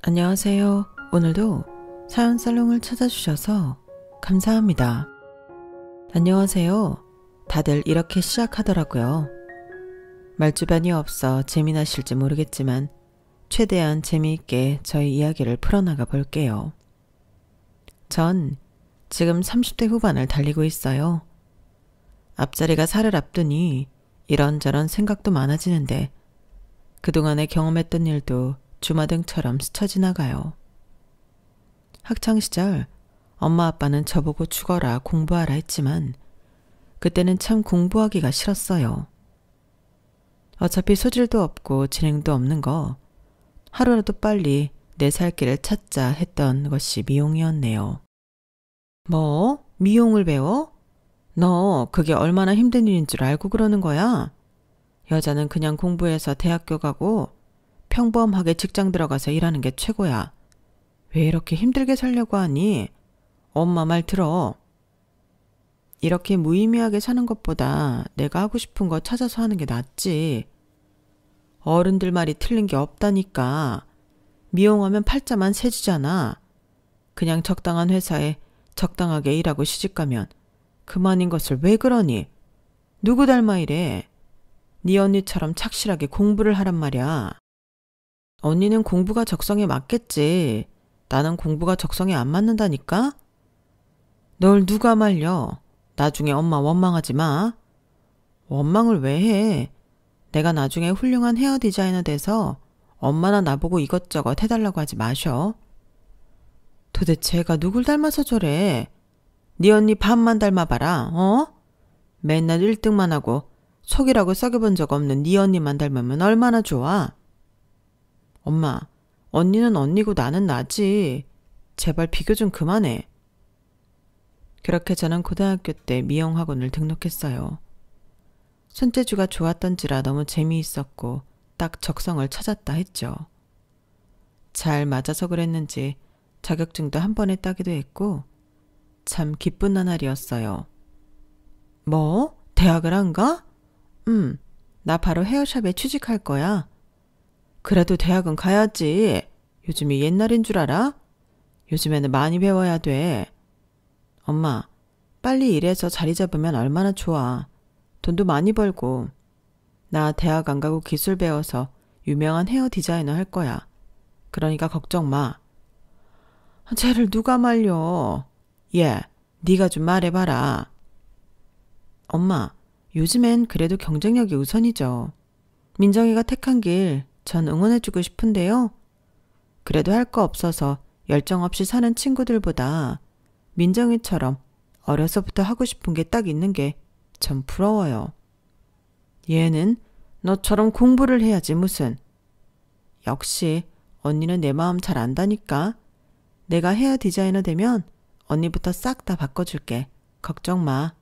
안녕하세요. 오늘도 사연 살롱을 찾아주셔서 감사합니다. 안녕하세요. 다들 이렇게 시작하더라고요. 말주변이 없어 재미나실지 모르겠지만 최대한 재미있게 저희 이야기를 풀어나가 볼게요. 전 지금 30대 후반을 달리고 있어요. 앞자리가 살을 앞두니 이런저런 생각도 많아지는데 그동안에 경험했던 일도 주마등처럼 스쳐 지나가요. 학창시절 엄마 아빠는 저보고 죽어라 공부하라 했지만 그때는 참 공부하기가 싫었어요. 어차피 소질도 없고 재능도 없는 거 하루라도 빨리 내 살 길을 찾자 했던 것이 미용이었네요. 뭐? 미용을 배워? 너 그게 얼마나 힘든 일인 줄 알고 그러는 거야? 여자는 그냥 공부해서 대학교 가고 평범하게 직장 들어가서 일하는 게 최고야. 왜 이렇게 힘들게 살려고 하니? 엄마 말 들어. 이렇게 무의미하게 사는 것보다 내가 하고 싶은 거 찾아서 하는 게 낫지. 어른들 말이 틀린 게 없다니까. 미용하면 팔자만 세지잖아. 그냥 적당한 회사에 적당하게 일하고 시집가면 그만인 것을 왜 그러니? 누구 닮아 이래? 네 언니처럼 착실하게 공부를 하란 말이야. 언니는 공부가 적성에 맞겠지. 나는 공부가 적성에 안 맞는다니까? 널 누가 말려? 나중에 엄마 원망하지 마. 원망을 왜 해? 내가 나중에 훌륭한 헤어 디자이너 돼서 엄마나 나보고 이것저것 해달라고 하지 마셔. 도대체 애가 누굴 닮아서 저래? 네 언니 반만 닮아봐라. 어? 맨날 1등만 하고 속이라고 썩여본 적 없는 네 언니만 닮으면 얼마나 좋아? 엄마, 언니는 언니고 나는 나지. 제발 비교 좀 그만해. 그렇게 저는 고등학교 때 미용학원을 등록했어요. 손재주가 좋았던지라 너무 재미있었고 딱 적성을 찾았다 했죠. 잘 맞아서 그랬는지 자격증도 한 번에 따기도 했고 참 기쁜 나날이었어요. 뭐? 대학을 안 가? 나 바로 헤어샵에 취직할 거야. 그래도 대학은 가야지. 요즘이 옛날인 줄 알아? 요즘에는 많이 배워야 돼. 엄마, 빨리 일해서 자리 잡으면 얼마나 좋아. 돈도 많이 벌고. 나 대학 안 가고 기술 배워서 유명한 헤어 디자이너 할 거야. 그러니까 걱정 마. 쟤를 누가 말려. 얘, 네가 좀 말해봐라. 엄마, 요즘엔 그래도 경쟁력이 우선이죠. 민정이가 택한 길 전 응원해주고 싶은데요. 그래도 할 거 없어서 열정 없이 사는 친구들보다 민정이처럼 어려서부터 하고 싶은 게 딱 있는 게 전 부러워요. 얘는 너처럼 공부를 해야지 무슨. 역시 언니는 내 마음 잘 안다니까. 내가 헤어 디자이너 되면 언니부터 싹 다 바꿔줄게. 걱정 마.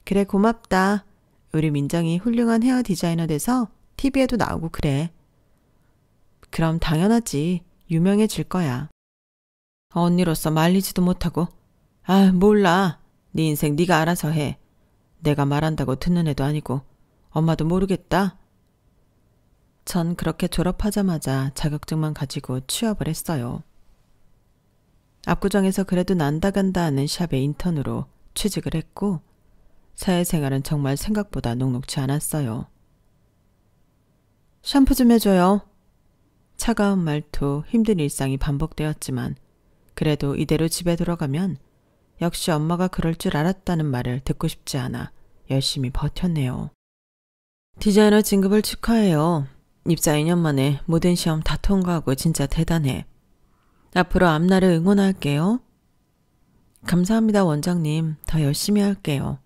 그래 고맙다. 우리 민정이 훌륭한 헤어 디자이너 돼서 TV에도 나오고 그래. 그럼 당연하지. 유명해질 거야. 언니로서 말리지도 못하고. 아 몰라. 네 인생 네가 알아서 해. 내가 말한다고 듣는 애도 아니고 엄마도 모르겠다. 전 그렇게 졸업하자마자 자격증만 가지고 취업을 했어요. 압구정에서 그래도 난다 간다 하는 샵의 인턴으로 취직을 했고 사회생활은 정말 생각보다 녹록지 않았어요. 샴푸 좀 해줘요. 차가운 말투, 힘든 일상이 반복되었지만 그래도 이대로 집에 돌아가면 역시 엄마가 그럴 줄 알았다는 말을 듣고 싶지 않아 열심히 버텼네요. 디자이너 진급을 축하해요. 입사 2년 만에 모든 시험 다 통과하고 진짜 대단해. 앞으로 앞날을 응원할게요. 감사합니다 원장님. 더 열심히 할게요.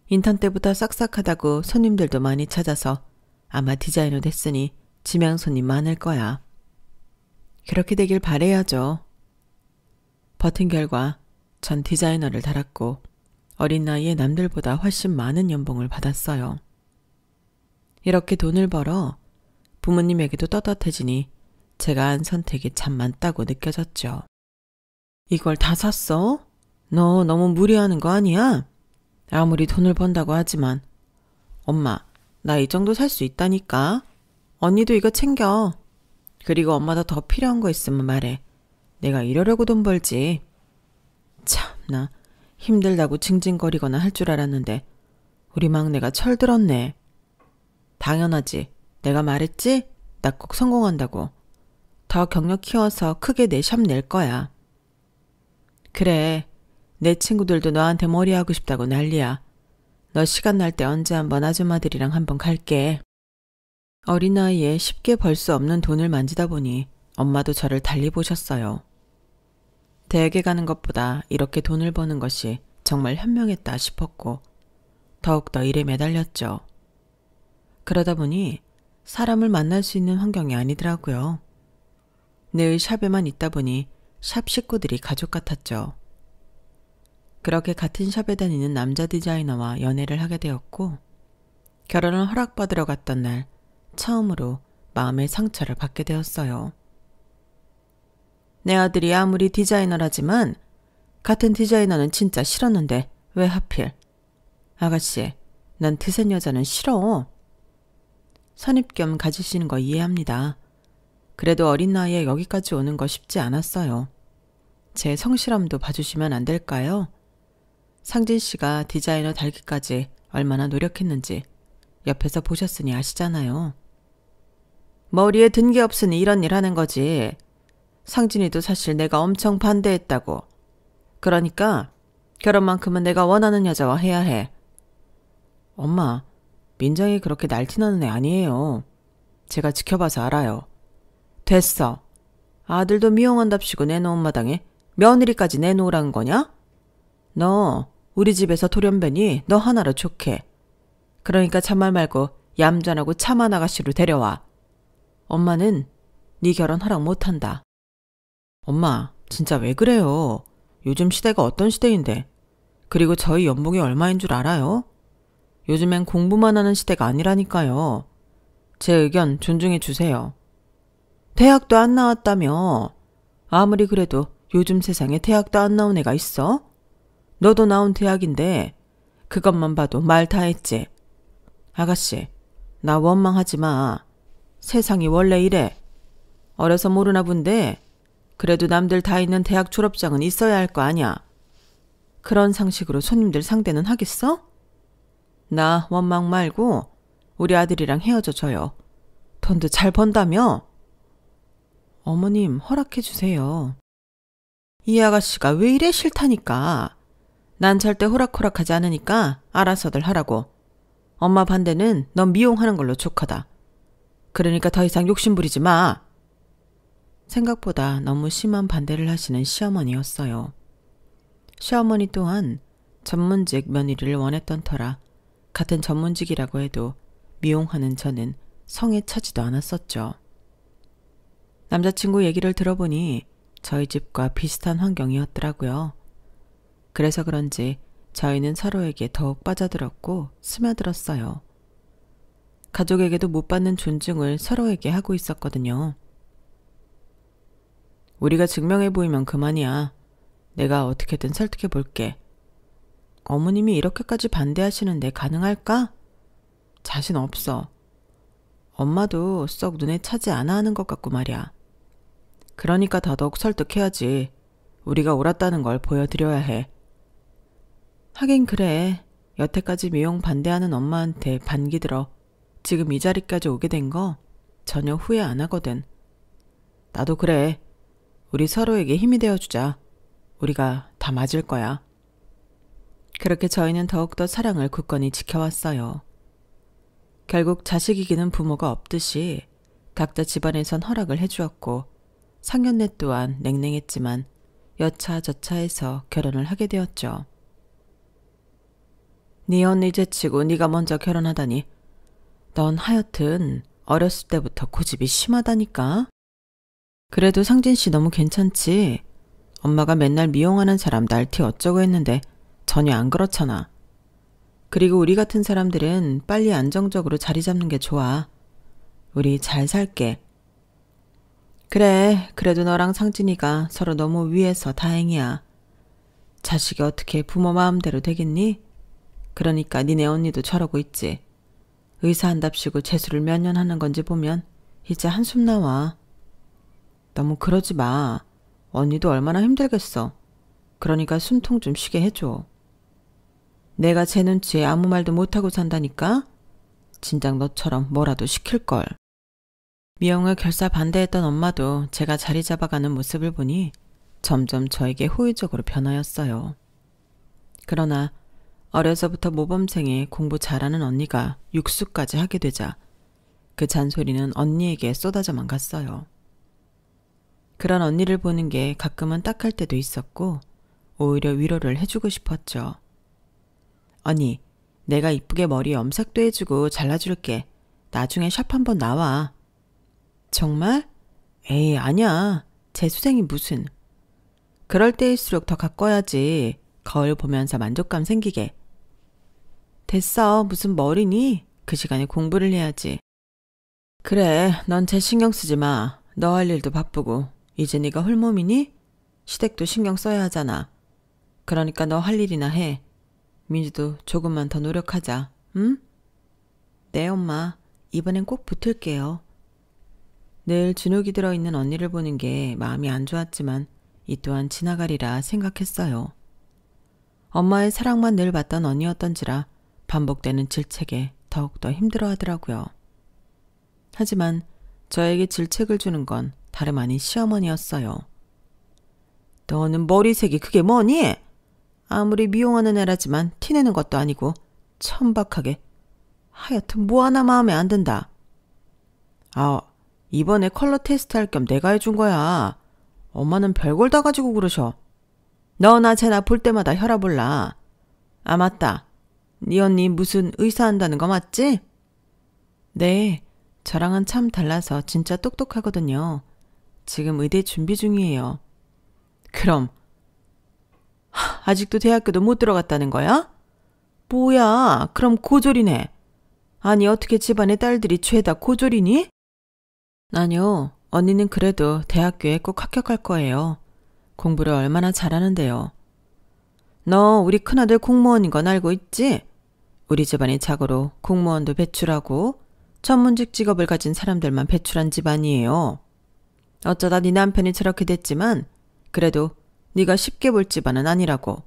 인턴 때부터 싹싹하다고 손님들도 많이 찾아서 아마 디자이너 됐으니 지명 손님 많을 거야. 그렇게 되길 바라야죠. 버틴 결과 전 디자이너를 달았고 어린 나이에 남들보다 훨씬 많은 연봉을 받았어요. 이렇게 돈을 벌어 부모님에게도 떳떳해지니 제가 한 선택이 참 많다고 느껴졌죠. 이걸 다 샀어? 너 너무 무리하는 거 아니야? 아무리 돈을 번다고 하지만. 엄마, 나 이 정도 살 수 있다니까. 언니도 이거 챙겨. 그리고 엄마도 더 필요한 거 있으면 말해. 내가 이러려고 돈 벌지. 참나, 힘들다고 징징거리거나 할 줄 알았는데 우리 막내가 철들었네. 당연하지. 내가 말했지? 나 꼭 성공한다고. 더 경력 키워서 크게 내 샵 낼 거야. 그래. 내 친구들도 너한테 머리 하고 싶다고 난리야. 너 시간 날 때 언제 한번 아줌마들이랑 한번 갈게. 어린 나이에 쉽게 벌 수 없는 돈을 만지다 보니 엄마도 저를 달리 보셨어요. 대학에 가는 것보다 이렇게 돈을 버는 것이 정말 현명했다 싶었고 더욱더 일에 매달렸죠. 그러다 보니 사람을 만날 수 있는 환경이 아니더라고요. 늘 샵에만 있다 보니 샵 식구들이 가족 같았죠. 그렇게 같은 샵에 다니는 남자 디자이너와 연애를 하게 되었고 결혼을 허락받으러 갔던 날 처음으로 마음의 상처를 받게 되었어요. 내 아들이 아무리 디자이너라지만 같은 디자이너는 진짜 싫었는데 왜 하필. 아가씨, 난 드센 여자는 싫어. 선입견 가지시는 거 이해합니다. 그래도 어린 나이에 여기까지 오는 거 쉽지 않았어요. 제 성실함도 봐주시면 안 될까요? 상진 씨가 디자이너 달기까지 얼마나 노력했는지 옆에서 보셨으니 아시잖아요. 머리에 든 게 없으니 이런 일 하는 거지. 상진이도 사실 내가 엄청 반대했다고. 그러니까 결혼만큼은 내가 원하는 여자와 해야 해. 엄마, 민정이 그렇게 날티나는 애 아니에요. 제가 지켜봐서 알아요. 됐어. 아들도 미용한답시고 내놓은 마당에 며느리까지 내놓으라는 거냐? 너 우리 집에서 돌연변이 너 하나로 좋게. 그러니까 참말 말고 얌전하고 참한 아가씨로 데려와. 엄마는 네 결혼 허락 못한다. 엄마, 진짜 왜 그래요? 요즘 시대가 어떤 시대인데. 그리고 저희 연봉이 얼마인 줄 알아요? 요즘엔 공부만 하는 시대가 아니라니까요. 제 의견 존중해 주세요. 대학도 안 나왔다며. 아무리 그래도 요즘 세상에 대학도 안 나온 애가 있어? 너도 나온 대학인데 그것만 봐도 말 다 했지. 아가씨, 나 원망하지 마. 세상이 원래 이래. 어려서 모르나 본데 그래도 남들 다 있는 대학 졸업장은 있어야 할 거 아냐. 그런 상식으로 손님들 상대는 하겠어? 나 원망 말고 우리 아들이랑 헤어져 줘요. 돈도 잘 번다며? 어머님 허락해 주세요. 이 아가씨가 왜 이래 싫다니까. 난 절대 호락호락하지 않으니까 알아서들 하라고. 엄마 반대는 넌 미용하는 걸로 족하다. 그러니까 더 이상 욕심 부리지 마. 생각보다 너무 심한 반대를 하시는 시어머니였어요. 시어머니 또한 전문직 며느리를 원했던 터라 같은 전문직이라고 해도 미용하는 저는 성에 차지도 않았었죠. 남자친구 얘기를 들어보니 저희 집과 비슷한 환경이었더라고요. 그래서 그런지 저희는 서로에게 더욱 빠져들었고 스며들었어요. 가족에게도 못 받는 존중을 서로에게 하고 있었거든요. 우리가 증명해 보이면 그만이야. 내가 어떻게든 설득해 볼게. 어머님이 이렇게까지 반대하시는데 가능할까? 자신 없어. 엄마도 썩 눈에 차지 않아 하는 것 같고 말이야. 그러니까 더더욱 설득해야지. 우리가 옳았다는 걸 보여드려야 해. 하긴 그래. 여태까지 미용 반대하는 엄마한테 반기 들어 지금 이 자리까지 오게 된 거 전혀 후회 안 하거든. 나도 그래. 우리 서로에게 힘이 되어주자. 우리가 다 맞을 거야. 그렇게 저희는 더욱더 사랑을 굳건히 지켜왔어요. 결국 자식 이기는 부모가 없듯이 각자 집안에선 허락을 해주었고 상견례 또한 냉랭했지만 여차저차해서 결혼을 하게 되었죠. 네 언니 제치고 네가 먼저 결혼하다니. 넌 하여튼 어렸을 때부터 고집이 심하다니까. 그래도 상진 씨 너무 괜찮지? 엄마가 맨날 미용하는 사람 날티 어쩌고 했는데 전혀 안 그렇잖아. 그리고 우리 같은 사람들은 빨리 안정적으로 자리 잡는 게 좋아. 우리 잘 살게. 그래, 그래도 너랑 상진이가 서로 너무 위해서 다행이야. 자식이 어떻게 부모 마음대로 되겠니? 그러니까 니네 언니도 저러고 있지. 의사 한답시고 재수를 몇 년 하는 건지 보면 이제 한숨 나와. 너무 그러지 마. 언니도 얼마나 힘들겠어. 그러니까 숨통 좀 쉬게 해줘. 내가 제 눈치에 아무 말도 못하고 산다니까? 진작 너처럼 뭐라도 시킬걸. 미영을 결사 반대했던 엄마도 제가 자리 잡아가는 모습을 보니 점점 저에게 호의적으로 변하였어요. 그러나 어려서부터 모범생에 공부 잘하는 언니가 육수까지 하게 되자 그 잔소리는 언니에게 쏟아져만 갔어요. 그런 언니를 보는 게 가끔은 딱할 때도 있었고 오히려 위로를 해주고 싶었죠. 언니, 내가 이쁘게 머리 염색도 해주고 잘라줄게. 나중에 샵 한번 나와. 정말? 에이, 아니야. 재수생이 무슨. 그럴 때일수록 더 가꿔야지. 거울 보면서 만족감 생기게. 됐어. 무슨 머리니? 그 시간에 공부를 해야지. 그래, 넌 제 신경 쓰지 마. 너 할 일도 바쁘고. 이제 네가 홀몸이니? 시댁도 신경 써야 하잖아. 그러니까 너 할 일이나 해. 민주도 조금만 더 노력하자. 응? 네, 엄마. 이번엔 꼭 붙을게요. 늘 주눅이 들어있는 언니를 보는 게 마음이 안 좋았지만 이 또한 지나가리라 생각했어요. 엄마의 사랑만 늘 받던 언니였던지라 반복되는 질책에 더욱더 힘들어하더라고요. 하지만 저에게 질책을 주는 건 다름 아닌 시어머니였어요. 너는 머리색이 그게 뭐니? 아무리 미용하는 애라지만 티내는 것도 아니고 천박하게. 하여튼 뭐 하나 마음에 안 든다. 아, 이번에 컬러 테스트 할 겸 내가 해준 거야. 엄마는 별걸 다 가지고 그러셔. 너나 쟤나 볼 때마다 혈압 올라. 아, 맞다. 네 언니 무슨 의사 한다는 거 맞지? 네, 저랑은 참 달라서 진짜 똑똑하거든요. 지금 의대 준비 중이에요. 그럼 아직도 대학교도 못 들어갔다는 거야? 뭐야, 그럼 고졸이네. 아니, 어떻게 집안의 딸들이 죄다 고졸이니? 아니요, 언니는 그래도 대학교에 꼭 합격할 거예요. 공부를 얼마나 잘하는데요. 너 우리 큰아들 공무원인 건 알고 있지? 우리 집안이 자고로 공무원도 배출하고 전문직 직업을 가진 사람들만 배출한 집안이에요. 어쩌다 네 남편이 저렇게 됐지만 그래도 네가 쉽게 볼 집안은 아니라고.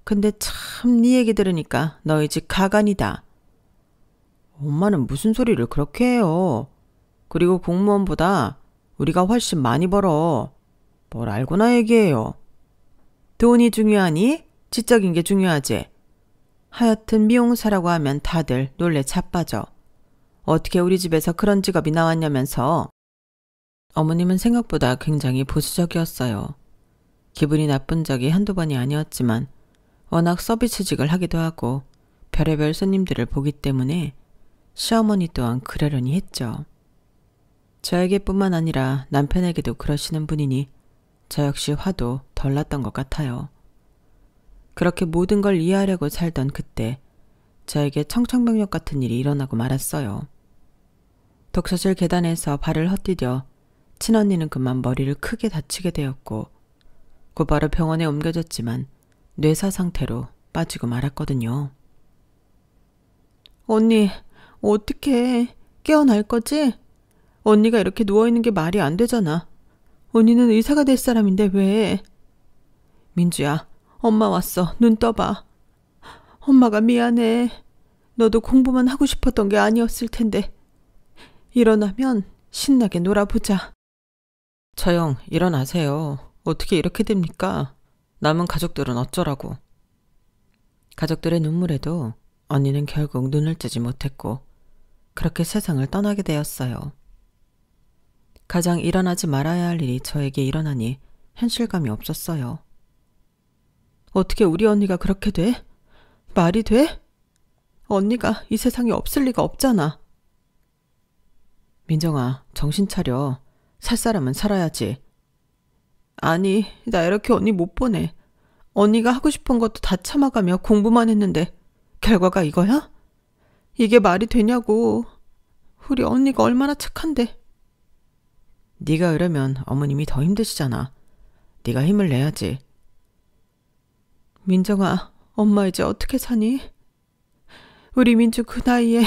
근데 참 네 얘기 들으니까 너희 집 가관이다. 엄마는 무슨 소리를 그렇게 해요. 그리고 공무원보다 우리가 훨씬 많이 벌어. 뭘 알고나 얘기해요. 돈이 중요하니? 지적인 게 중요하지. 하여튼 미용사라고 하면 다들 놀래 자빠져. 어떻게 우리 집에서 그런 직업이 나왔냐면서. 어머님은 생각보다 굉장히 보수적이었어요. 기분이 나쁜 적이 한두 번이 아니었지만 워낙 서비스직을 하기도 하고 별의별 손님들을 보기 때문에 시어머니 또한 그러려니 했죠. 저에게뿐만 아니라 남편에게도 그러시는 분이니 저 역시 화도 덜 났던 것 같아요. 그렇게 모든 걸 이해하려고 살던 그때 저에게 청천벽력 같은 일이 일어나고 말았어요. 독서실 계단에서 발을 헛디뎌 친언니는 그만 머리를 크게 다치게 되었고 곧바로 병원에 옮겨졌지만 뇌사 상태로 빠지고 말았거든요. 언니, 어떡해. 깨어날 거지? 언니가 이렇게 누워있는 게 말이 안 되잖아. 언니는 의사가 될 사람인데 왜? 민주야, 엄마 왔어. 눈 떠봐. 엄마가 미안해. 너도 공부만 하고 싶었던 게 아니었을 텐데. 일어나면 신나게 놀아보자. 저영, 일어나세요. 어떻게 이렇게 됩니까? 남은 가족들은 어쩌라고. 가족들의 눈물에도 언니는 결국 눈을 뜨지 못했고 그렇게 세상을 떠나게 되었어요. 가장 일어나지 말아야 할 일이 저에게 일어나니 현실감이 없었어요. 어떻게 우리 언니가 그렇게 돼? 말이 돼? 언니가 이 세상에 없을 리가 없잖아. 민정아, 정신 차려. 살 사람은 살아야지. 아니, 나 이렇게 언니 못 보내. 언니가 하고 싶은 것도 다 참아가며 공부만 했는데 결과가 이거야? 이게 말이 되냐고. 우리 언니가 얼마나 착한데. 네가 이러면 어머님이 더 힘드시잖아. 네가 힘을 내야지. 민정아, 엄마 이제 어떻게 사니? 우리 민주 그 나이에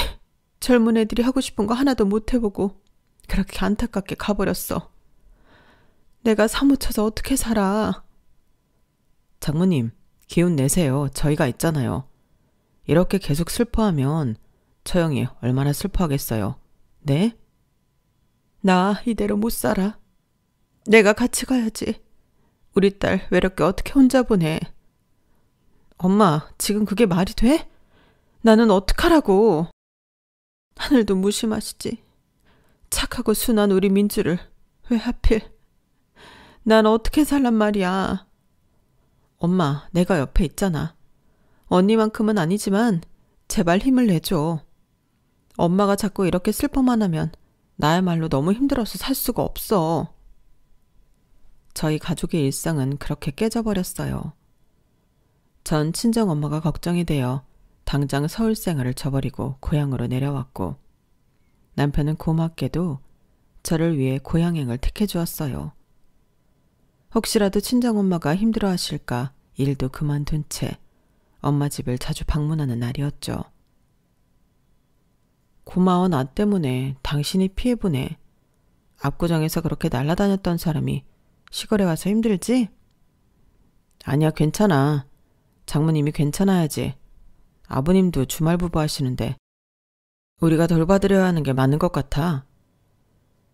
젊은 애들이 하고 싶은 거 하나도 못 해보고 그렇게 안타깝게 가버렸어. 내가 사무쳐서 어떻게 살아. 장모님, 기운 내세요. 저희가 있잖아요. 이렇게 계속 슬퍼하면 처형이 얼마나 슬퍼하겠어요. 네? 나 이대로 못 살아. 내가 같이 가야지. 우리 딸 외롭게 어떻게 혼자 보내. 엄마, 지금 그게 말이 돼? 나는 어떡하라고. 하늘도 무심하시지. 착하고 순한 우리 민주를 왜 하필. 난 어떻게 살란 말이야. 엄마, 내가 옆에 있잖아. 언니만큼은 아니지만 제발 힘을 내줘. 엄마가 자꾸 이렇게 슬퍼만 하면 나야말로 너무 힘들어서 살 수가 없어. 저희 가족의 일상은 그렇게 깨져버렸어요. 전 친정엄마가 걱정이 되어 당장 서울 생활을 저버리고 고향으로 내려왔고, 남편은 고맙게도 저를 위해 고향행을 택해 주었어요. 혹시라도 친정엄마가 힘들어하실까 일도 그만둔 채 엄마 집을 자주 방문하는 날이었죠. 고마워, 나 때문에 당신이 피해보네. 압구정에서 그렇게 날아다녔던 사람이 시골에 와서 힘들지? 아니야, 괜찮아. 장모님이 괜찮아야지. 아버님도 주말부부 하시는데 우리가 돌봐드려야 하는 게 맞는 것 같아.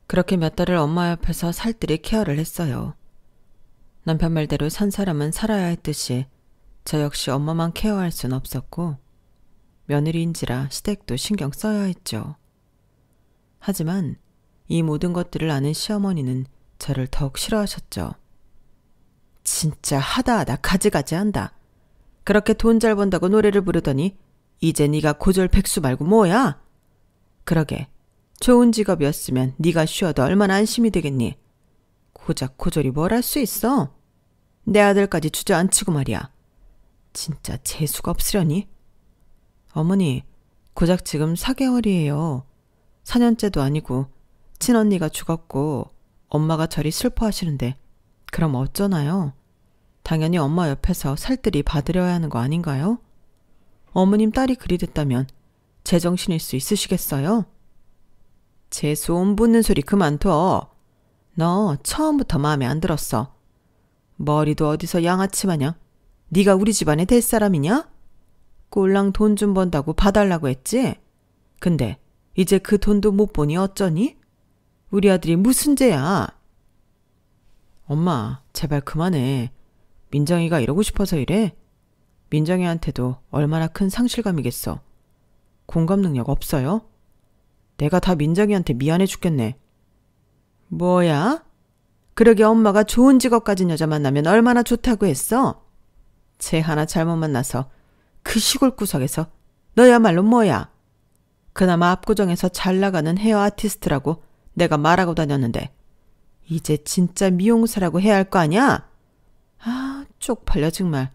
그렇게 몇 달을 엄마 옆에서 살뜰히 케어를 했어요. 남편 말대로 산 사람은 살아야 했듯이 저 역시 엄마만 케어할 순 없었고, 며느리인지라 시댁도 신경 써야 했죠. 하지만 이 모든 것들을 아는 시어머니는 저를 더욱 싫어하셨죠. 진짜 하다하다 가지가지 한다. 그렇게 돈 잘 번다고 노래를 부르더니 이제 네가 고졸백수 말고 뭐야? 그러게, 좋은 직업이었으면 네가 쉬어도 얼마나 안심이 되겠니? 고작 고졸이 뭘 할 수 있어? 내 아들까지 주저앉히고 말이야. 진짜 재수가 없으려니? 어머니, 고작 지금 4개월이에요. 4년째도 아니고 친언니가 죽었고 엄마가 저리 슬퍼하시는데 그럼 어쩌나요? 당연히 엄마 옆에서 살뜰히 봐드려야 하는 거 아닌가요? 어머님 딸이 그리 됐다면 제정신일 수 있으시겠어요? 재수 온 붙는 소리 그만둬. 너 처음부터 마음에 안 들었어. 머리도 어디서 양아치 마냥 네가 우리 집안에 될 사람이냐? 꼴랑 돈 좀 번다고 봐달라고 했지? 근데 이제 그 돈도 못 보니 어쩌니? 우리 아들이 무슨 죄야? 엄마, 제발 그만해. 민정이가 이러고 싶어서 이래? 민정이한테도 얼마나 큰 상실감이겠어. 공감 능력 없어요? 내가 다 민정이한테 미안해 죽겠네. 뭐야? 그러게 엄마가 좋은 직업 가진 여자 만나면 얼마나 좋다고 했어? 쟤 하나 잘못 만나서 그 시골 구석에서 너야말로 뭐야? 그나마 압구정에서 잘 나가는 헤어 아티스트라고 내가 말하고 다녔는데 이제 진짜 미용사라고 해야 할 거 아니야? 아, 쪽팔려 정말.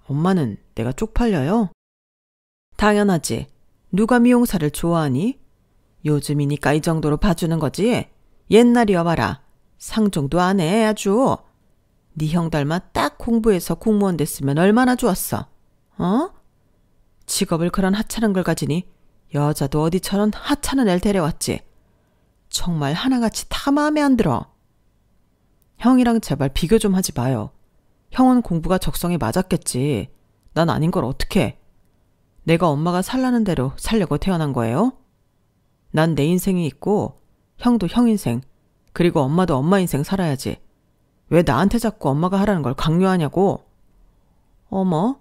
엄마는 내가 쪽팔려요? 당연하지. 누가 미용사를 좋아하니? 요즘이니까 이 정도로 봐주는 거지. 옛날이여 봐라. 상종도 안 해 아주. 네 형 닮아 딱 공부해서 공무원 됐으면 얼마나 좋았어. 어? 직업을 그런 하찮은 걸 가지니 여자도 어디처럼 하찮은 애를 데려왔지. 정말 하나같이 다 마음에 안 들어. 형이랑 제발 비교 좀 하지 마요. 형은 공부가 적성에 맞았겠지. 난 아닌 걸 어떡해. 내가 엄마가 살라는 대로 살려고 태어난 거예요? 난 내 인생이 있고 형도 형 인생, 그리고 엄마도 엄마 인생 살아야지. 왜 나한테 자꾸 엄마가 하라는 걸 강요하냐고. 어머,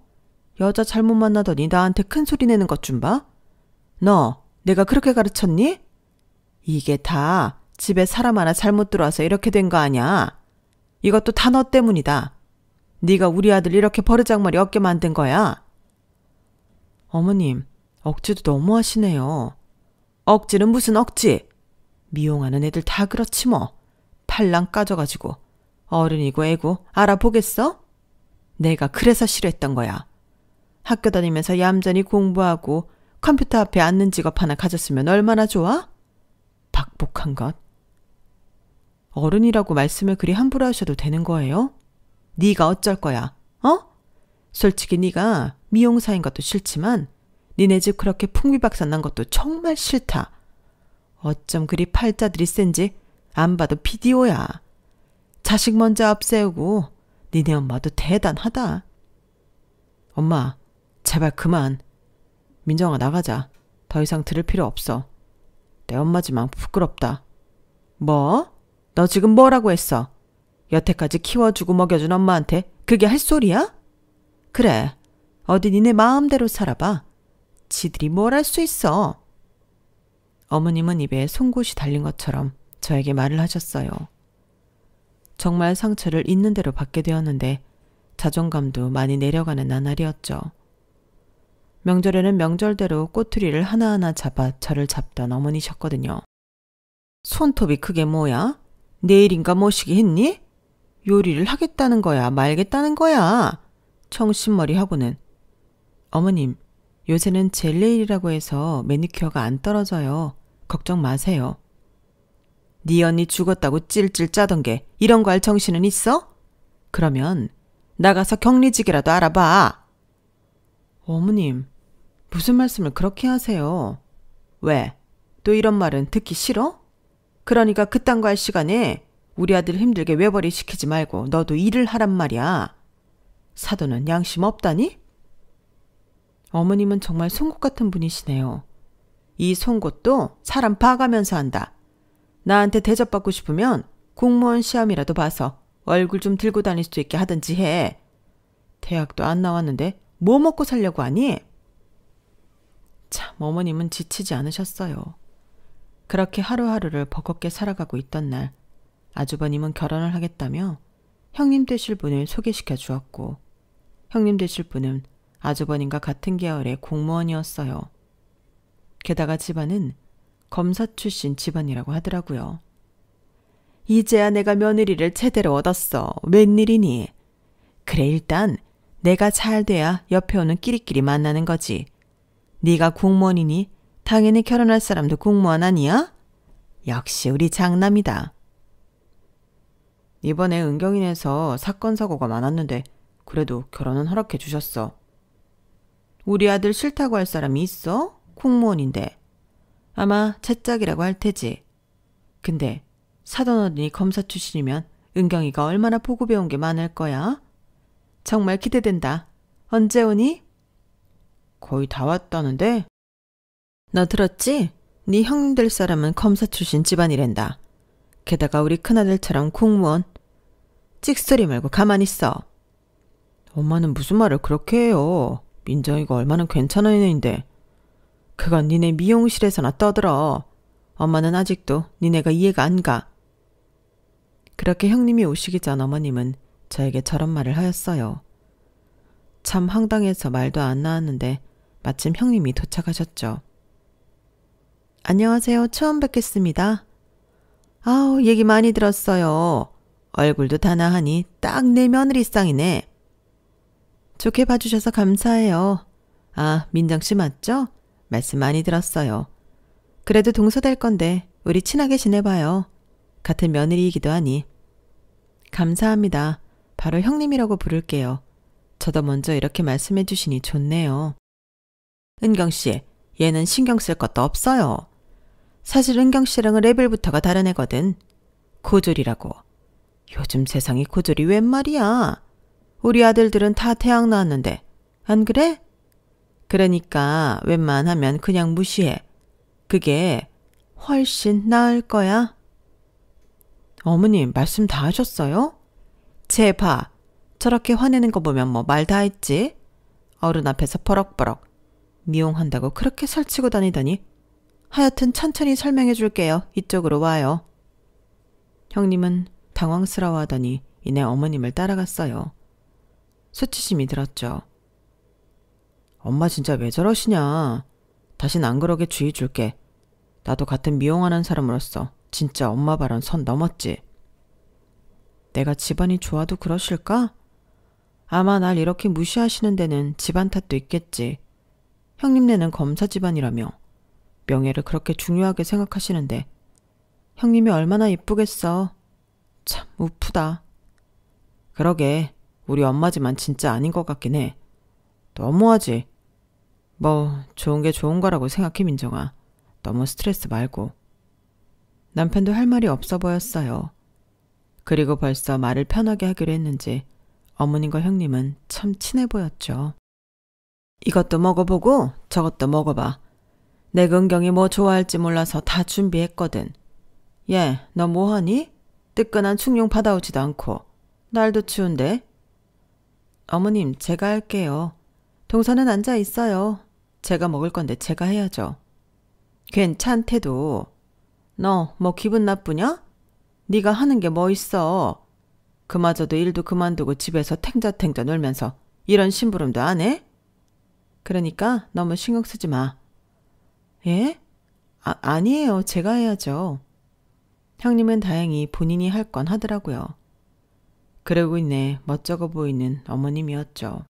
여자 잘못 만나더니 나한테 큰 소리 내는 것 좀 봐. 너 내가 그렇게 가르쳤니? 이게 다 집에 사람 하나 잘못 들어와서 이렇게 된 거 아냐. 이것도 다 너 때문이다. 네가 우리 아들 이렇게 버르장머리 얻게 만든 거야. 어머님, 억지도 너무 하시네요. 억지는 무슨 억지. 미용하는 애들 다 그렇지 뭐. 팔랑 까져가지고 어른이고 애고 알아보겠어? 내가 그래서 싫어했던 거야. 학교 다니면서 얌전히 공부하고 컴퓨터 앞에 앉는 직업 하나 가졌으면 얼마나 좋아? 박복한 것. 어른이라고 말씀을 그리 함부로 하셔도 되는 거예요? 네가 어쩔 거야, 어? 솔직히 네가 미용사인 것도 싫지만 니네 집 그렇게 풍비박산 난 것도 정말 싫다. 어쩜 그리 팔자들이 센지 안 봐도 비디오야. 자식 먼저 앞세우고 니네 엄마도 대단하다. 엄마, 제발 그만. 민정아, 나가자. 더 이상 들을 필요 없어. 내 엄마지만 부끄럽다. 뭐? 너 지금 뭐라고 했어? 여태까지 키워주고 먹여준 엄마한테 그게 할 소리야? 그래, 어디 니네 마음대로 살아봐. 지들이 뭘 할 수 있어. 어머님은 입에 송곳이 달린 것처럼 저에게 말을 하셨어요. 정말 상처를 있는 대로 받게 되었는데 자존감도 많이 내려가는 나날이었죠. 명절에는 명절대로 꼬투리를 하나하나 잡아 저를 잡던 어머니셨거든요. 손톱이 그게 뭐야? 내일인가 모시기 했니? 요리를 하겠다는 거야, 말겠다는 거야? 청신머리 하고는. 어머님, 요새는 젤네일이라고 해서 매니큐어가 안 떨어져요. 걱정 마세요. 네 언니 죽었다고 찔찔 짜던 게 이런 거 할 정신은 있어? 그러면 나가서 격리직이라도 알아봐. 어머님, 무슨 말씀을 그렇게 하세요? 왜? 또 이런 말은 듣기 싫어? 그러니까 그딴 거 할 시간에 우리 아들 힘들게 외벌이 시키지 말고 너도 일을 하란 말이야. 사돈은 양심 없다니? 어머님은 정말 송곳 같은 분이시네요. 이 송곳도 사람 봐가면서 한다. 나한테 대접받고 싶으면 공무원 시험이라도 봐서 얼굴 좀 들고 다닐 수 있게 하든지 해. 대학도 안 나왔는데 뭐 먹고 살려고 하니? 참, 어머님은 지치지 않으셨어요. 그렇게 하루하루를 버겁게 살아가고 있던 날, 아주버님은 결혼을 하겠다며 형님 되실 분을 소개시켜 주었고, 형님 되실 분은 아주버님과 같은 계열의 공무원이었어요. 게다가 집안은 검사 출신 집안이라고 하더라고요. 이제야 내가 며느리를 제대로 얻었어. 웬일이니? 그래, 일단 내가 잘 돼야 옆에 오는 끼리끼리 만나는 거지. 네가 공무원이니 당연히 결혼할 사람도 공무원 아니야? 역시 우리 장남이다. 이번에 은경인에서 사건 사고가 많았는데 그래도 결혼은 허락해 주셨어. 우리 아들 싫다고 할 사람이 있어? 공무원인데. 아마 채짝이라고 할 테지. 근데 사돈 어른이 검사 출신이면 은경이가 얼마나 보고 배운 게 많을 거야? 정말 기대된다. 언제 오니? 거의 다 왔다는데? 너 들었지? 네 형님 될 사람은 검사 출신 집안이란다. 게다가 우리 큰아들처럼 공무원. 찍소리 말고 가만히 있어. 엄마는 무슨 말을 그렇게 해요. 민정이가 얼마나 괜찮은 애인데. 그건 니네 미용실에서나 떠들어. 엄마는 아직도 니네가 이해가 안 가. 그렇게 형님이 오시기 전 어머님은 저에게 저런 말을 하였어요. 참 황당해서 말도 안 나왔는데 마침 형님이 도착하셨죠. 안녕하세요. 처음 뵙겠습니다. 아우, 얘기 많이 들었어요. 얼굴도 단아하니 딱 내 며느리상이네. 좋게 봐주셔서 감사해요. 아, 민정씨 맞죠? 말씀 많이 들었어요. 그래도 동서될 건데 우리 친하게 지내봐요. 같은 며느리이기도 하니. 감사합니다. 바로 형님이라고 부를게요. 저도 먼저 이렇게 말씀해 주시니 좋네요. 은경씨, 얘는 신경 쓸 것도 없어요. 사실 은경씨랑은 레벨부터가 다른 애거든. 고졸이라고. 요즘 세상에 고졸이 웬 말이야. 우리 아들들은 다 대학 나왔는데. 안 그래? 그러니까 웬만하면 그냥 무시해. 그게 훨씬 나을 거야. 어머님, 말씀 다 하셨어요? 쟤 봐. 저렇게 화내는 거 보면 뭐 말 다 했지? 어른 앞에서 버럭버럭. 미용한다고 그렇게 설치고 다니더니. 하여튼 천천히 설명해 줄게요. 이쪽으로 와요. 형님은 당황스러워하더니 이내 어머님을 따라갔어요. 수치심이 들었죠. 엄마 진짜 왜 저러시냐. 다신 안 그러게 주의 줄게. 나도 같은 미용하는 사람으로서 진짜 엄마 발언 선 넘었지. 내가 집안이 좋아도 그러실까? 아마 날 이렇게 무시하시는 데는 집안 탓도 있겠지. 형님네는 검사 집안이라며 명예를 그렇게 중요하게 생각하시는데 형님이 얼마나 이쁘겠어. 참 우프다. 그러게 우리 엄마지만 진짜 아닌 것 같긴 해. 너무하지. 뭐 좋은 게 좋은 거라고 생각해 민정아. 너무 스트레스 말고. 남편도 할 말이 없어 보였어요. 그리고 벌써 말을 편하게 하기로 했는지 어머님과 형님은 참 친해 보였죠. 이것도 먹어보고 저것도 먹어봐. 내 근경이 뭐 좋아할지 몰라서 다 준비했거든. 얘, 너 뭐하니? 뜨끈한 충용 받아오지도 않고. 날도 추운데. 어머님, 제가 할게요. 동서는 앉아 있어요. 제가 먹을 건데 제가 해야죠. 괜찮대도. 너 뭐 기분 나쁘냐? 네가 하는 게 뭐 있어. 그마저도 일도 그만두고 집에서 탱자탱자 놀면서 이런 심부름도 안 해? 그러니까 너무 신경 쓰지 마. 예? 아니에요. 제가 해야죠. 형님은 다행히 본인이 할 건 하더라고요. 그러고 있네 멋쩍어 보이는 어머님이었죠.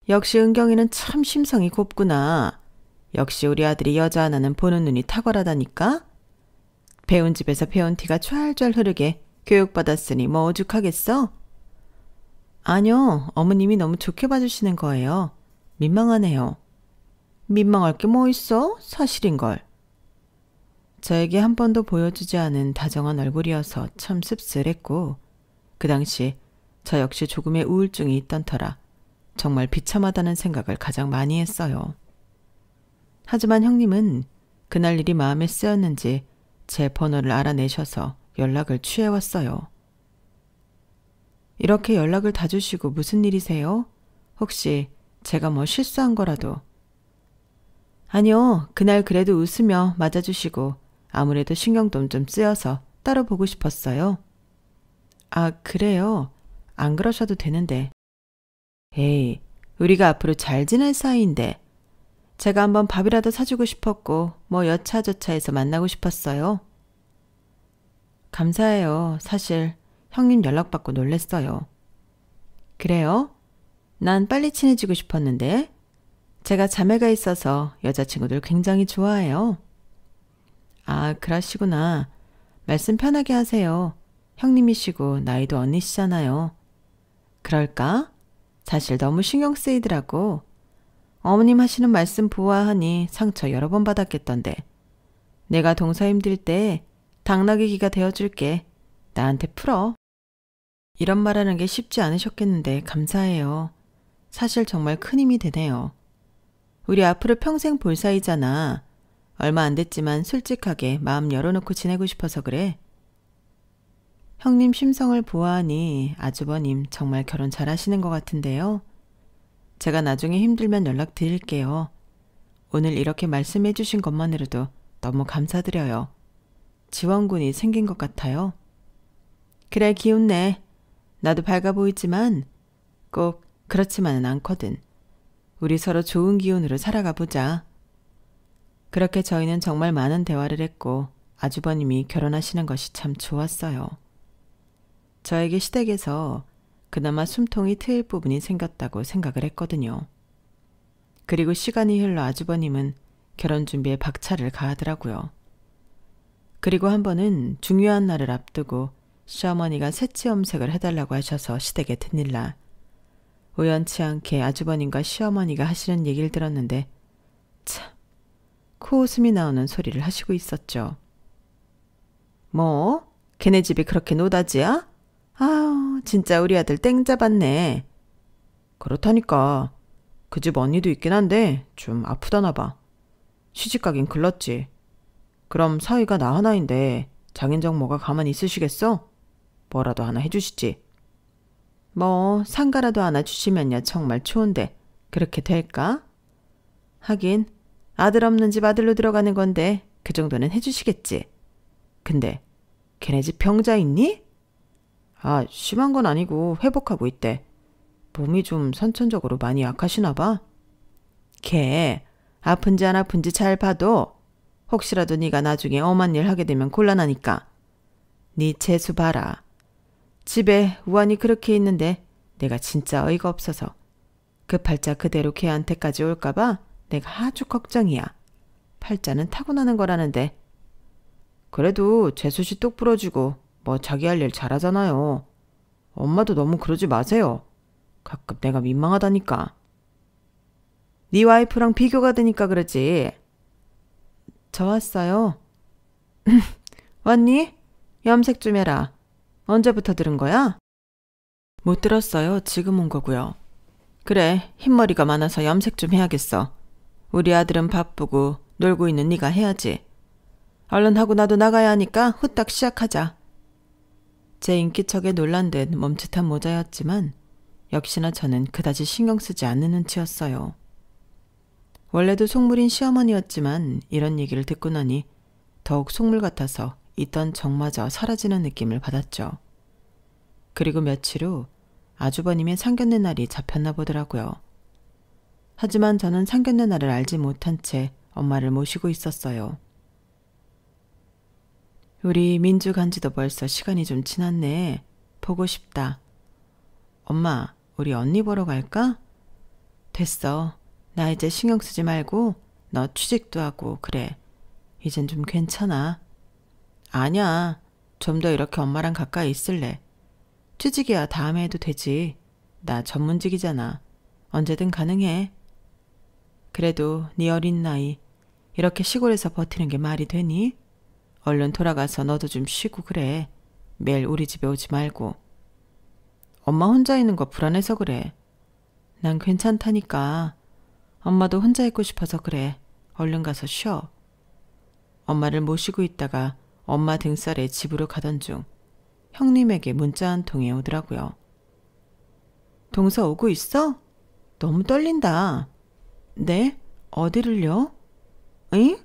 역시 은경이는 참 심성이 곱구나. 역시 우리 아들이 여자 하나는 보는 눈이 탁월하다니까. 배운 집에서 배운 티가 좔좔 흐르게 교육받았으니 뭐 오죽하겠어? 아니요. 어머님이 너무 좋게 봐주시는 거예요. 민망하네요. 민망할 게 뭐 있어? 사실인걸. 저에게 한 번도 보여주지 않은 다정한 얼굴이어서 참 씁쓸했고 그 당시 저 역시 조금의 우울증이 있던 터라 정말 비참하다는 생각을 가장 많이 했어요. 하지만 형님은 그날 일이 마음에 쓰였는지 제 번호를 알아내셔서 연락을 취해왔어요. 이렇게 연락을 다 주시고 무슨 일이세요? 혹시 제가 뭐 실수한 거라도. 아니요. 그날 그래도 웃으며 맞아주시고 아무래도 신경도 좀 쓰여서 따로 보고 싶었어요. 아, 그래요? 안 그러셔도 되는데. 에이, 우리가 앞으로 잘 지낼 사이인데. 제가 한번 밥이라도 사주고 싶었고 뭐 여차저차해서 만나고 싶었어요. 감사해요. 사실 형님 연락받고 놀랬어요. 그래요? 난 빨리 친해지고 싶었는데. 제가 자매가 있어서 여자친구들 굉장히 좋아해요. 아, 그러시구나. 말씀 편하게 하세요. 형님이시고 나이도 언니시잖아요. 그럴까? 사실 너무 신경 쓰이더라고. 어머님 하시는 말씀 보아하니 상처 여러 번 받았겠던데. 내가 동서 힘들 때 당나귀 기가 되어줄게. 나한테 풀어. 이런 말하는 게 쉽지 않으셨겠는데 감사해요. 사실 정말 큰 힘이 되네요. 우리 앞으로 평생 볼 사이잖아. 얼마 안 됐지만 솔직하게 마음 열어놓고 지내고 싶어서 그래. 형님 심성을 보아하니 아주버님 정말 결혼 잘하시는 것 같은데요. 제가 나중에 힘들면 연락드릴게요. 오늘 이렇게 말씀해 주신 것만으로도 너무 감사드려요. 지원군이 생긴 것 같아요. 그래, 기운내. 나도 밝아 보이지만 꼭 그렇지만은 않거든. 우리 서로 좋은 기운으로 살아가 보자. 그렇게 저희는 정말 많은 대화를 했고 아주버님이 결혼하시는 것이 참 좋았어요. 저에게 시댁에서 그나마 숨통이 트일 부분이 생겼다고 생각을 했거든요. 그리고 시간이 흘러 아주버님은 결혼 준비에 박차를 가하더라고요. 그리고 한 번은 중요한 날을 앞두고 시어머니가 새치 염색을 해달라고 하셔서 시댁에 드릴 날 우연치 않게 아주버님과 시어머니가 하시는 얘기를 들었는데 참 코웃음이 나오는 소리를 하시고 있었죠. 뭐? 걔네 집이 그렇게 노다지야? 아우 진짜 우리 아들 땡 잡았네. 그렇다니까. 그 집 언니도 있긴 한데 좀 아프다나 봐. 시집가긴 글렀지. 그럼 사위가 나 하나인데 장인정 뭐가 가만히 있으시겠어? 뭐라도 하나 해주시지. 뭐 상가라도 하나 주시면야 정말 좋은데 그렇게 될까? 하긴 아들 없는 집 아들로 들어가는 건데 그 정도는 해주시겠지. 근데 걔네 집 병자 있니? 아, 심한 건 아니고 회복하고 있대. 몸이 좀 선천적으로 많이 약하시나 봐. 걔 아픈지 안 아픈지 잘 봐도 혹시라도 네가 나중에 엄한 일 하게 되면 곤란하니까. 네 재수 봐라. 집에 우환이 그렇게 있는데 내가 진짜 어이가 없어서 그 팔자 그대로 걔한테까지 올까봐 내가 아주 걱정이야. 팔자는 타고나는 거라는데. 그래도 재수씨 똑 부러지고 뭐 자기 할 일 잘하잖아요. 엄마도 너무 그러지 마세요. 가끔 내가 민망하다니까. 네 와이프랑 비교가 되니까 그러지. 저 왔어요. 왔니? 염색 좀 해라. 언제부터 들은 거야? 못 들었어요. 지금 온 거고요. 그래, 흰머리가 많아서 염색 좀 해야겠어. 우리 아들은 바쁘고 놀고 있는 네가 해야지. 얼른 하고 나도 나가야 하니까 후딱 시작하자. 제 인기척에 놀란 듯 멈칫한 모자였지만 역시나 저는 그다지 신경 쓰지 않는 눈치였어요. 원래도 속물인 시어머니였지만 이런 얘기를 듣고 나니 더욱 속물 같아서 있던 정마저 사라지는 느낌을 받았죠. 그리고 며칠 후 아주버님의 상견례 날이 잡혔나 보더라고요. 하지만 저는 상견례 날을 알지 못한 채 엄마를 모시고 있었어요. 우리 민주 간지도 벌써 시간이 좀 지났네. 보고 싶다. 엄마, 우리 언니 보러 갈까? 됐어. 나 이제 신경 쓰지 말고 너 취직도 하고 그래. 이젠 좀 괜찮아. 아니야. 좀 더 이렇게 엄마랑 가까이 있을래. 취직이야 다음에 해도 되지. 나 전문직이잖아. 언제든 가능해. 그래도 네 어린 나이 이렇게 시골에서 버티는 게 말이 되니? 얼른 돌아가서 너도 좀 쉬고 그래. 매일 우리 집에 오지 말고. 엄마 혼자 있는 거 불안해서 그래. 난 괜찮다니까. 엄마도 혼자 있고 싶어서 그래. 얼른 가서 쉬어. 엄마를 모시고 있다가 엄마 등살에 집으로 가던 중 형님에게 문자 한 통이 오더라고요. 동서 오고 있어? 너무 떨린다. 네? 어디를요? 응?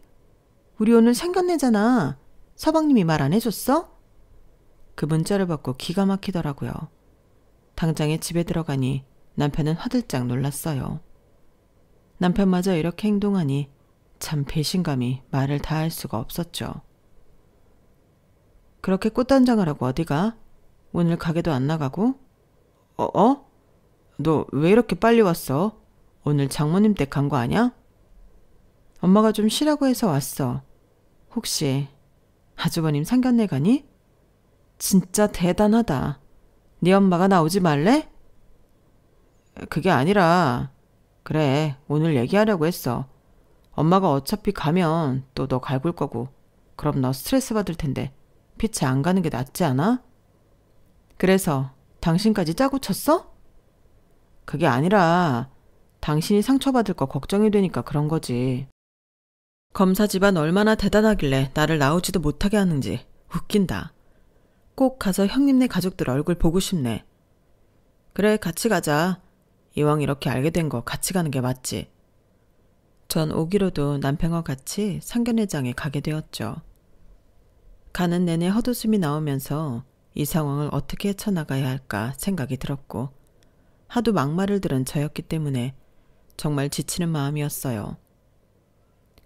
우리 오늘 상견례잖아. 서방님이 말 안 해줬어? 그 문자를 받고 기가 막히더라고요. 당장에 집에 들어가니 남편은 화들짝 놀랐어요. 남편마저 이렇게 행동하니 참 배신감이 말을 다할 수가 없었죠. 그렇게 꽃단장을 하고 어디가? 오늘 가게도 안 나가고? 너 왜 이렇게 빨리 왔어? 오늘 장모님 댁 간 거 아냐? 엄마가 좀 쉬라고 해서 왔어. 혹시 아주버님 상견례 가니? 진짜 대단하다. 네 엄마가 나오지 말래? 그게 아니라 그래 오늘 얘기하려고 했어. 엄마가 어차피 가면 또 너 갈굴 거고 그럼 너 스트레스 받을 텐데 피치 안 가는 게 낫지 않아? 그래서 당신까지 짜고 쳤어? 그게 아니라 당신이 상처받을 거 걱정이 되니까 그런 거지. 검사 집안 얼마나 대단하길래 나를 나오지도 못하게 하는지 웃긴다. 꼭 가서 형님네 가족들 얼굴 보고 싶네. 그래 같이 가자. 이왕 이렇게 알게 된 거 같이 가는 게 맞지. 전 오기로도 남편과 같이 상견례장에 가게 되었죠. 가는 내내 헛웃음이 나오면서 이 상황을 어떻게 헤쳐나가야 할까 생각이 들었고 하도 막말을 들은 저였기 때문에 정말 지치는 마음이었어요.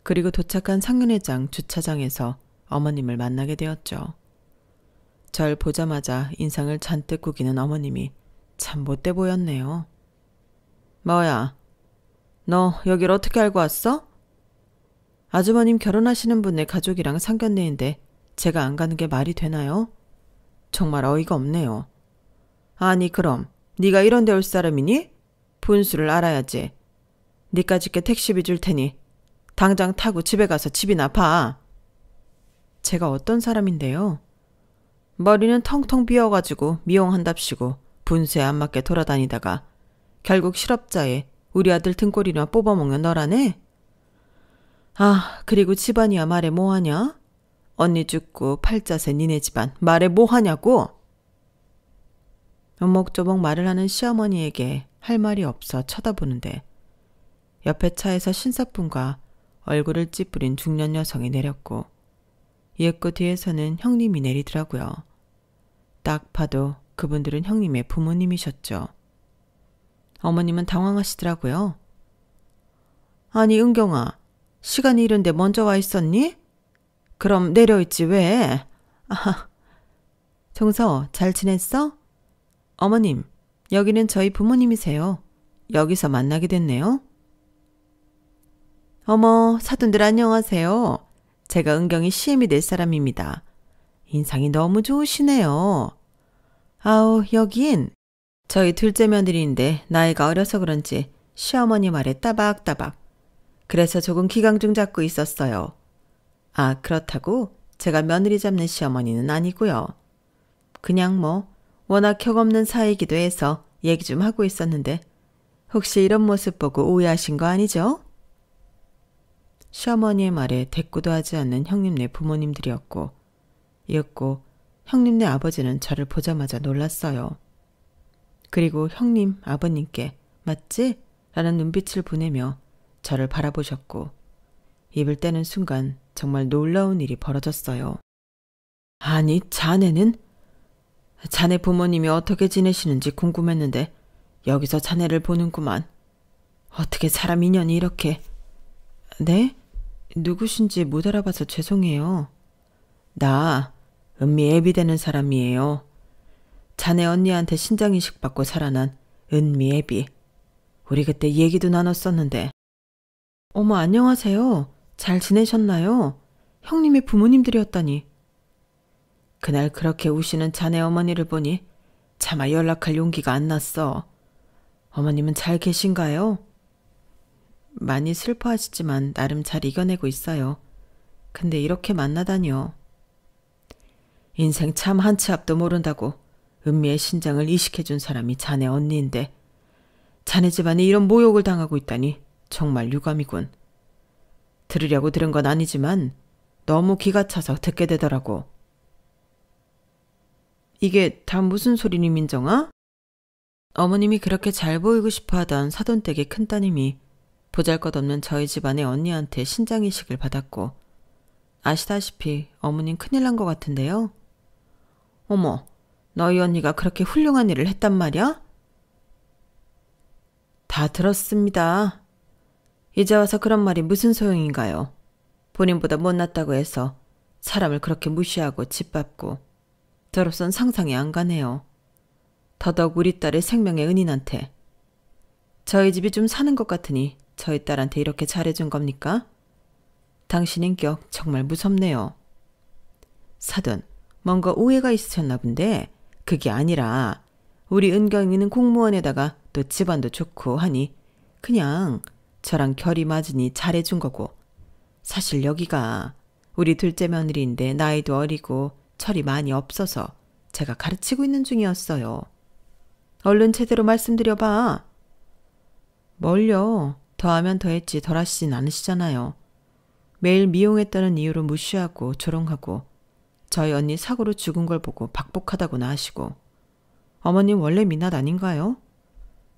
그리고 도착한 상견례장 주차장에서 어머님을 만나게 되었죠. 절 보자마자 인상을 잔뜩 구기는 어머님이 참 못돼 보였네요. 뭐야, 너 여길 어떻게 알고 왔어? 아주버님 결혼하시는 분의 가족이랑 상견례인데 제가 안 가는 게 말이 되나요? 정말 어이가 없네요. 아니 그럼 네가 이런 데 올 사람이니? 분수를 알아야지. 니까짓게 택시비 줄 테니 당장 타고 집에 가서 집이나 봐. 제가 어떤 사람인데요? 머리는 텅텅 비어가지고 미용한답시고 분수에 안 맞게 돌아다니다가 결국 실업자에 우리 아들 등골이나 뽑아먹는 너라네? 아, 그리고 집안이야 말해 뭐하냐? 언니 죽고 팔자세 니네 집안 말해 뭐하냐고? 오목조목 말을 하는 시어머니에게 할 말이 없어 쳐다보는데 옆에 차에서 신사분과 얼굴을 찌푸린 중년 여성이 내렸고 옛고 뒤에서는 형님이 내리더라고요. 딱 봐도 그분들은 형님의 부모님이셨죠. 어머님은 당황하시더라고요. 아니 은경아, 시간이 이른데 먼저 와 있었니? 그럼 내려있지 왜? 아하. 정서 잘 지냈어? 어머님, 여기는 저희 부모님이세요. 여기서 만나게 됐네요. 어머, 사돈들 안녕하세요. 제가 은경이 시엠이 될 사람입니다. 인상이 너무 좋으시네요. 아우, 여긴 저희 둘째 며느리인데 나이가 어려서 그런지 시어머니 말에 따박따박. 그래서 조금 기강중 잡고 있었어요. 아, 그렇다고 제가 며느리 잡는 시어머니는 아니고요. 그냥 뭐 워낙 격없는 사이이기도 해서 얘기 좀 하고 있었는데 혹시 이런 모습 보고 오해하신 거 아니죠? 시어머니의 말에 대꾸도 하지 않는 형님네 부모님들이었고 이윽고 형님네 아버지는 저를 보자마자 놀랐어요. 그리고 형님 아버님께 맞지? 라는 눈빛을 보내며 저를 바라보셨고 입을 떼는 순간 정말 놀라운 일이 벌어졌어요. 아니, 자네는? 자네 부모님이 어떻게 지내시는지 궁금했는데 여기서 자네를 보는구만. 어떻게 사람 인연이 이렇게... 네? 누구신지 못 알아봐서 죄송해요. 나 은미 애비 되는 사람이에요. 자네 언니한테 신장이식 받고 살아난 은미 애비. 우리 그때 얘기도 나눴었는데. 어머, 안녕하세요. 잘 지내셨나요? 형님의 부모님들이었다니. 그날 그렇게 우시는 자네 어머니를 보니 차마 연락할 용기가 안 났어. 어머님은 잘 계신가요? 많이 슬퍼하시지만 나름 잘 이겨내고 있어요. 근데 이렇게 만나다니요. 인생 참 한 치 앞도 모른다고 은미의 신장을 이식해준 사람이 자네 언니인데 자네 집안이 이런 모욕을 당하고 있다니 정말 유감이군. 들으려고 들은 건 아니지만 너무 기가 차서 듣게 되더라고. 이게 다 무슨 소리니 민정아? 어머님이 그렇게 잘 보이고 싶어 하던 사돈댁의 큰따님이 보잘것없는 저희 집안의 언니한테 신장이식을 받았고 아시다시피 어머님 큰일 난 것 같은데요. 어머, 너희 언니가 그렇게 훌륭한 일을 했단 말이야? 다 들었습니다. 이제 와서 그런 말이 무슨 소용인가요? 본인보다 못났다고 해서 사람을 그렇게 무시하고 짓밟고 저로선 상상이 안 가네요. 더더욱 우리 딸의 생명의 은인한테. 저희 집이 좀 사는 것 같으니 저희 딸한테 이렇게 잘해준 겁니까? 당신 인격 정말 무섭네요. 사돈, 뭔가 오해가 있으셨나 본데 그게 아니라 우리 은경이는 공무원에다가 또 집안도 좋고 하니 그냥 저랑 결이 맞으니 잘해준 거고 사실 여기가 우리 둘째 며느리인데 나이도 어리고 철이 많이 없어서 제가 가르치고 있는 중이었어요. 얼른 제대로 말씀드려봐. 뭘요? 더하면 더했지 덜하시진 않으시잖아요. 매일 미용했다는 이유로 무시하고 조롱하고 저희 언니 사고로 죽은 걸 보고 박복하다고나 하시고 어머님 원래 민낯 아닌가요?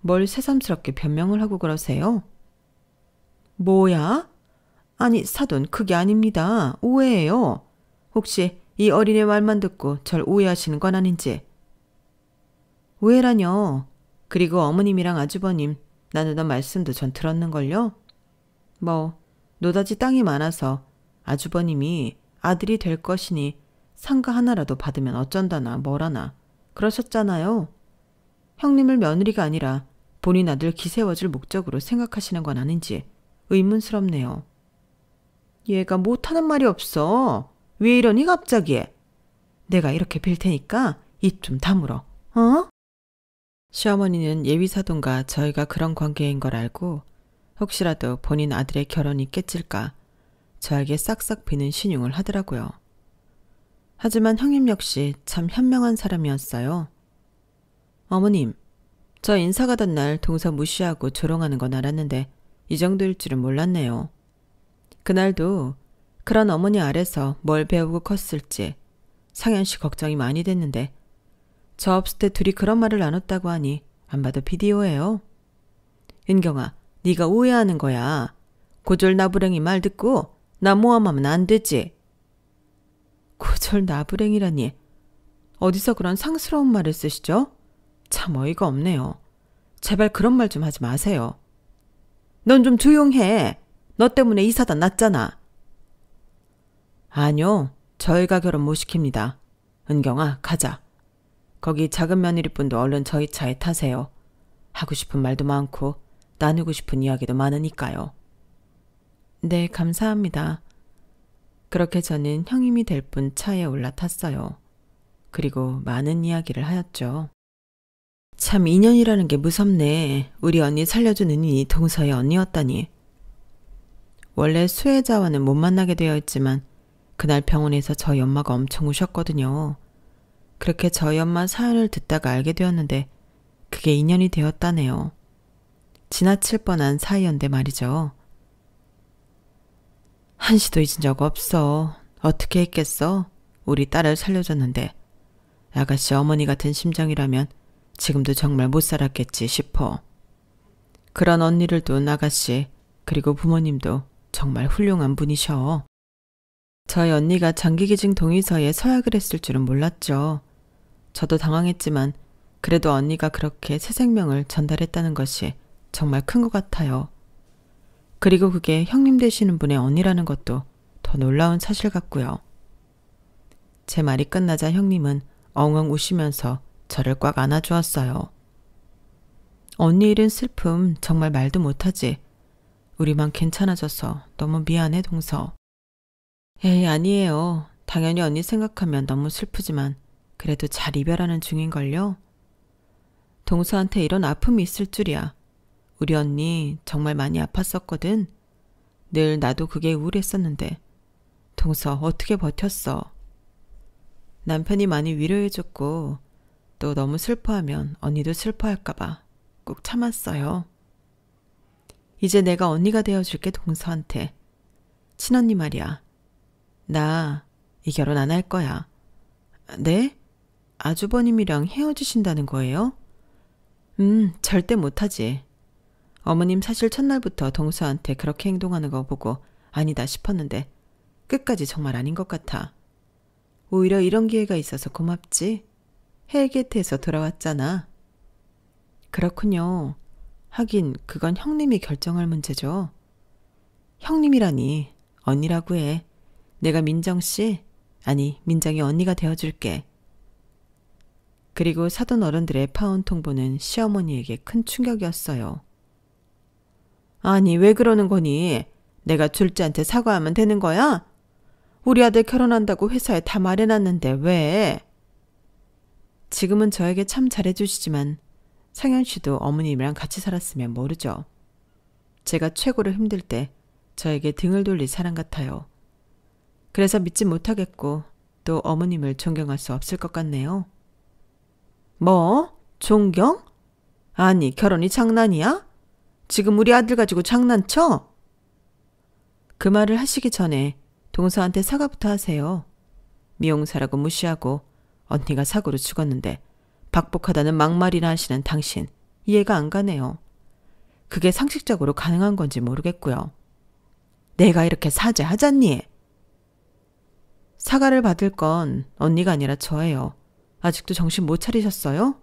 뭘 새삼스럽게 변명을 하고 그러세요? 뭐야? 아니 사돈 그게 아닙니다. 오해예요. 혹시 이 어린애 말만 듣고 절 오해하시는 건 아닌지. 오해라뇨. 그리고 어머님이랑 아주버님 나누던 말씀도 전 들었는걸요. 뭐 노다지 땅이 많아서 아주버님이 아들이 될 것이니 상가 하나라도 받으면 어쩐다나 뭐라나 그러셨잖아요. 형님을 며느리가 아니라 본인 아들 기세워줄 목적으로 생각하시는 건 아닌지 의문스럽네요. 얘가 못하는 말이 없어. 왜 이러니 갑자기? 내가 이렇게 빌 테니까 입 좀 다물어. 어? 시어머니는 예비사돈과 저희가 그런 관계인 걸 알고 혹시라도 본인 아들의 결혼이 깨질까 저에게 싹싹 비는 신용을 하더라고요. 하지만 형님 역시 참 현명한 사람이었어요. 어머님, 저 인사 가던 날 동서 무시하고 조롱하는 건 알았는데 이 정도일 줄은 몰랐네요. 그날도 그런 어머니 아래서 뭘 배우고 컸을지 상현 씨 걱정이 많이 됐는데 저 없을 때 둘이 그런 말을 나눴다고 하니 안 봐도 비디오예요. 은경아, 네가 오해하는 거야. 고졸 나부랭이 말 듣고 나 모함하면 안 되지. 고졸 나부랭이라니. 어디서 그런 상스러운 말을 쓰시죠? 참 어이가 없네요. 제발 그런 말 좀 하지 마세요. 넌 좀 조용해. 너 때문에 이 사단 났잖아. 아니요. 저희가 결혼 못 시킵니다. 은경아, 가자. 거기 작은 며느리분도 얼른 저희 차에 타세요. 하고 싶은 말도 많고 나누고 싶은 이야기도 많으니까요. 네, 감사합니다. 그렇게 저는 형님이 될 분 차에 올라탔어요. 그리고 많은 이야기를 하였죠. 참 인연이라는 게 무섭네. 우리 언니 살려준 은인이 동서의 언니였다니. 원래 수혜자와는 못 만나게 되어 있지만 그날 병원에서 저희 엄마가 엄청 우셨거든요. 그렇게 저희 엄마 사연을 듣다가 알게 되었는데 그게 인연이 되었다네요. 지나칠 뻔한 사이였는데 말이죠. 한시도 잊은 적 없어. 어떻게 했겠어? 우리 딸을 살려줬는데 아가씨 어머니 같은 심정이라면 지금도 정말 못 살았겠지 싶어. 그런 언니를 둔 아가씨 그리고 부모님도 정말 훌륭한 분이셔. 저희 언니가 장기기증 동의서에 서약을 했을 줄은 몰랐죠. 저도 당황했지만 그래도 언니가 그렇게 새 생명을 전달했다는 것이 정말 큰 것 같아요. 그리고 그게 형님 되시는 분의 언니라는 것도 더 놀라운 사실 같고요. 제 말이 끝나자 형님은 엉엉 우시면서 저를 꽉 안아주었어요. 언니 일은 슬픔 정말 말도 못하지. 우리만 괜찮아져서 너무 미안해 동서. 에이 아니에요. 당연히 언니 생각하면 너무 슬프지만 그래도 잘 이별하는 중인걸요. 동서한테 이런 아픔이 있을 줄이야. 우리 언니 정말 많이 아팠었거든. 늘 나도 그게 우울했었는데 동서 어떻게 버텼어. 남편이 많이 위로해줬고 또 너무 슬퍼하면 언니도 슬퍼할까봐 꾹 참았어요. 이제 내가 언니가 되어줄게 동서한테. 친언니 말이야. 나 이 결혼 안 할 거야. 네? 아주버님이랑 헤어지신다는 거예요? 절대 못하지. 어머님 사실 첫날부터 동서한테 그렇게 행동하는 거 보고 아니다 싶었는데 끝까지 정말 아닌 것 같아. 오히려 이런 기회가 있어서 고맙지. 헬게트에서 돌아왔잖아. 그렇군요. 하긴 그건 형님이 결정할 문제죠. 형님이라니 언니라고 해. 내가 민정씨? 아니 민정이 언니가 되어줄게. 그리고 사돈 어른들의 파혼 통보는 시어머니에게 큰 충격이었어요. 아니 왜 그러는 거니? 내가 둘째한테 사과하면 되는 거야? 우리 아들 결혼한다고 회사에 다 말해놨는데 왜? 지금은 저에게 참 잘해주시지만 상현 씨도 어머님이랑 같이 살았으면 모르죠. 제가 최고로 힘들 때 저에게 등을 돌릴 사람 같아요. 그래서 믿지 못하겠고 또 어머님을 존경할 수 없을 것 같네요. 뭐? 존경? 아니 결혼이 장난이야? 지금 우리 아들 가지고 장난쳐? 그 말을 하시기 전에 동서한테 사과부터 하세요. 미용사라고 무시하고 언니가 사고로 죽었는데 박복하다는 막말이나 하시는 당신 이해가 안 가네요. 그게 상식적으로 가능한 건지 모르겠고요. 내가 이렇게 사죄하잖니? 사과를 받을 건 언니가 아니라 저예요. 아직도 정신 못 차리셨어요?